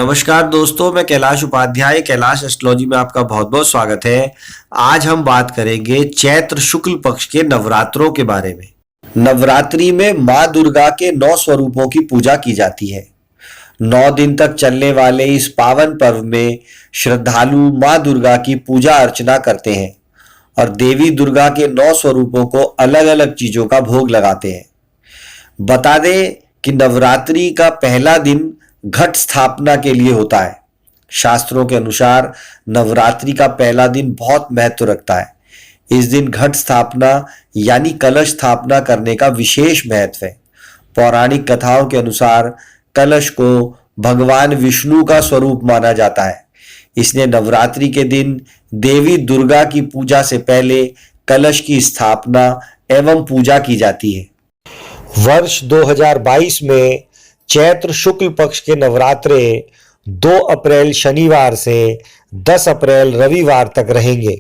नमस्कार दोस्तों, मैं कैलाश उपाध्याय कैलाश एस्ट्रोलॉजी में आपका बहुत बहुत स्वागत है। आज हम बात करेंगे चैत्र शुक्ल पक्ष के नवरात्रों के बारे में। नवरात्रि में माँ दुर्गा के 9 स्वरूपों की पूजा की जाती है। 9 दिन तक चलने वाले इस पावन पर्व में श्रद्धालु माँ दुर्गा की पूजा अर्चना करते हैं और देवी दुर्गा के 9 स्वरूपों को अलग अलग चीजों का भोग लगाते हैं। बता दें कि नवरात्रि का पहला दिन घट स्थापना के लिए होता है। शास्त्रों के अनुसार नवरात्रि का पहला दिन बहुत महत्व रखता है। इस दिन घट स्थापना यानी कलश स्थापना करने का विशेष महत्व है। पौराणिक कथाओं के अनुसार कलश को भगवान विष्णु का स्वरूप माना जाता है, इसलिए नवरात्रि के दिन देवी दुर्गा की पूजा से पहले कलश की स्थापना एवं पूजा की जाती है। वर्ष 2022 में चैत्र शुक्ल पक्ष के नवरात्रे 2 अप्रैल शनिवार से 10 अप्रैल रविवार तक रहेंगे।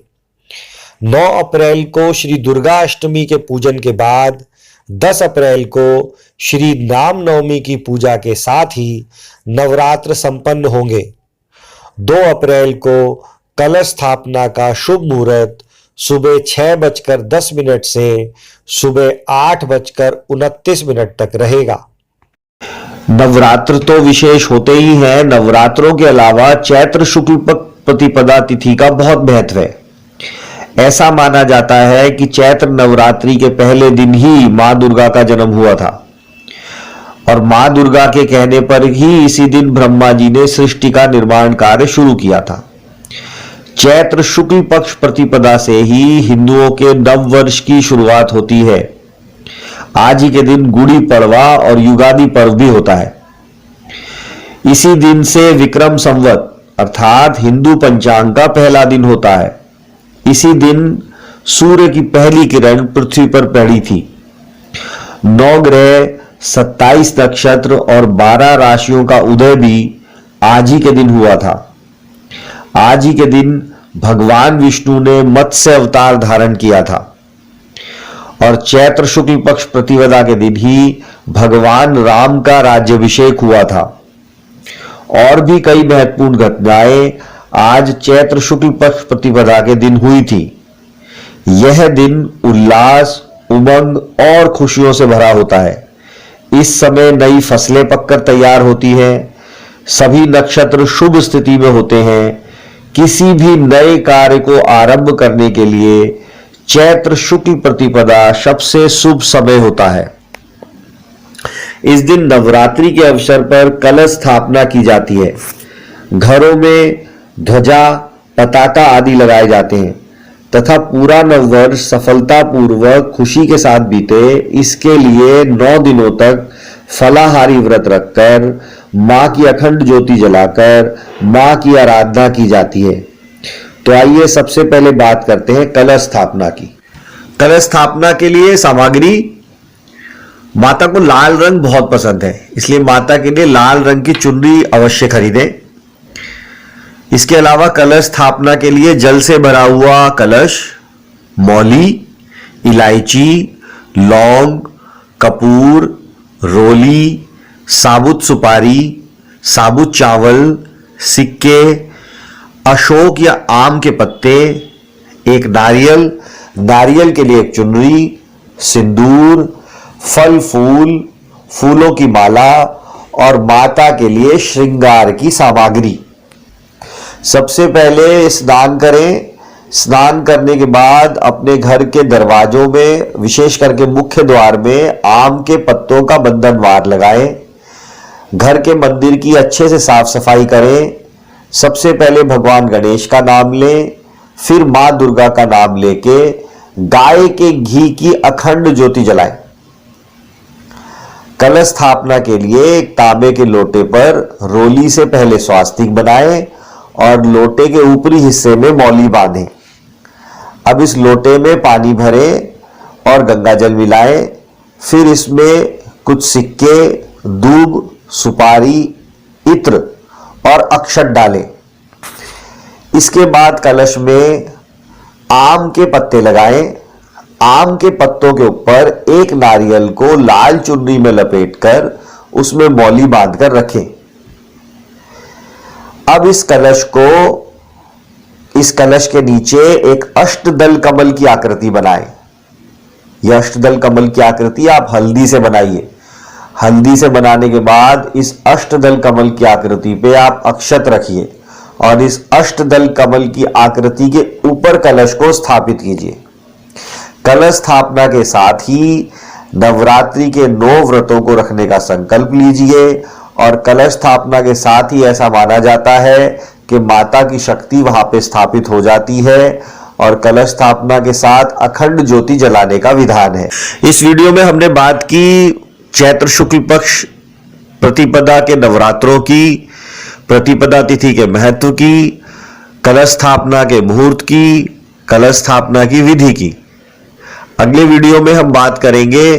9 अप्रैल को श्री दुर्गा अष्टमी के पूजन के बाद 10 अप्रैल को श्री राम नवमी की पूजा के साथ ही नवरात्र संपन्न होंगे। 2 अप्रैल को कलश स्थापना का शुभ मुहूर्त सुबह 6:10 से सुबह 8:29 तक रहेगा। नवरात्र तो विशेष होते ही हैं। नवरात्रों के अलावा चैत्र शुक्ल प्रतिपदा तिथि का बहुत महत्व है। ऐसा माना जाता है कि चैत्र नवरात्रि के पहले दिन ही मां दुर्गा का जन्म हुआ था और मां दुर्गा के कहने पर ही इसी दिन ब्रह्मा जी ने सृष्टि का निर्माण कार्य शुरू किया था। चैत्र शुक्ल पक्ष प्रतिपदा से ही हिंदुओं के नव वर्ष की शुरुआत होती है। आज ही के दिन गुड़ी पड़वा और युगादि पर्व भी होता है। इसी दिन से विक्रम संवत अर्थात हिंदू पंचांग का पहला दिन होता है। इसी दिन सूर्य की पहली किरण पृथ्वी पर पड़ी थी। 9 ग्रह, 27 नक्षत्र और 12 राशियों का उदय भी आज ही के दिन हुआ था। आज ही के दिन भगवान विष्णु ने मत्स्य अवतार धारण किया था और चैत्र शुक्ल पक्ष प्रतिपदा के दिन ही भगवान राम का राज्याभिषेक हुआ था। और भी कई महत्वपूर्ण घटनाएं आज चैत्र शुक्ल पक्ष प्रतिपदा के दिन हुई थी। यह दिन उल्लास, उमंग और खुशियों से भरा होता है। इस समय नई फसलें पककर तैयार होती हैं। सभी नक्षत्र शुभ स्थिति में होते हैं। किसी भी नए कार्य को आरंभ करने के लिए चैत्र शुक्ल प्रतिपदा सबसे शुभ समय होता है। इस दिन नवरात्रि के अवसर पर कलश स्थापना की जाती है। घरों में ध्वजा, पताका आदि लगाए जाते हैं तथा पूरा नववर्ष सफलतापूर्वक खुशी के साथ बीते, इसके लिए 9 दिनों तक फलाहारी व्रत रखकर मां की अखंड ज्योति जलाकर मां की आराधना की जाती है। तो आइए सबसे पहले बात करते हैं कलश स्थापना की। कलश स्थापना के लिए सामग्री, माता को लाल रंग बहुत पसंद है, इसलिए माता के लिए लाल रंग की चुनरी अवश्य खरीदें। इसके अलावा कलश स्थापना के लिए जल से भरा हुआ कलश, मौली, इलायची, लौंग, कपूर, रोली, साबुत सुपारी, साबुत चावल, सिक्के, अशोक या आम के पत्ते, एक नारियल, नारियल के लिए एक चुनरी, सिंदूर, फल फूल, फूलों की माला और माता के लिए श्रृंगार की सामग्री। सबसे पहले स्नान करें। स्नान करने के बाद अपने घर के दरवाजों में, विशेष करके मुख्य द्वार में आम के पत्तों का बंधनवार लगाएं। घर के मंदिर की अच्छे से साफ सफाई करें। सबसे पहले भगवान गणेश का नाम लें, फिर मां दुर्गा का नाम लेके गाय के घी की अखंड ज्योति जलाएं। कलश स्थापना के लिए एक तांबे के लोटे पर रोली से पहले स्वास्तिक बनाएं और लोटे के ऊपरी हिस्से में मौली बांधें। अब इस लोटे में पानी भरें और गंगा जल मिलाएं। फिर इसमें कुछ सिक्के, दूब, सुपारी, इत्र और अक्षत डालें। इसके बाद कलश में आम के पत्ते लगाएं। आम के पत्तों के ऊपर एक नारियल को लाल चुन्नी में लपेटकर उसमें मौली बांधकर रखें। अब इस कलश के नीचे एक अष्टदल कमल की आकृति बनाएं। यह अष्टदल कमल की आकृति आप हल्दी से बनाइए। हल्दी से बनाने के बाद इस अष्टदल कमल की आकृति पे आप अक्षत रखिए और इस अष्टदल कमल की आकृति के ऊपर कलश को स्थापित कीजिए। कलश स्थापना के साथ ही नवरात्रि के 9 व्रतों को रखने का संकल्प लीजिए और कलश स्थापना के साथ ही ऐसा माना जाता है कि माता की शक्ति वहां पे स्थापित हो जाती है और कलश स्थापना के साथ अखंड ज्योति जलाने का विधान है। इस वीडियो में हमने बात की चैत्र शुक्ल पक्ष प्रतिपदा के नवरात्रों की, प्रतिपदा तिथि के महत्व की, कलश स्थापना के मुहूर्त की, कलश स्थापना की विधि की। अगले वीडियो में हम बात करेंगे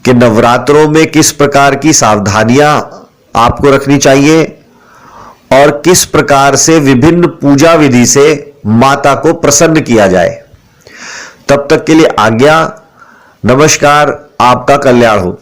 कि नवरात्रों में किस प्रकार की सावधानियां आपको रखनी चाहिए और किस प्रकार से विभिन्न पूजा विधि से माता को प्रसन्न किया जाए। तब तक के लिए आज्ञा। नमस्कार। आपका कल्याण हो।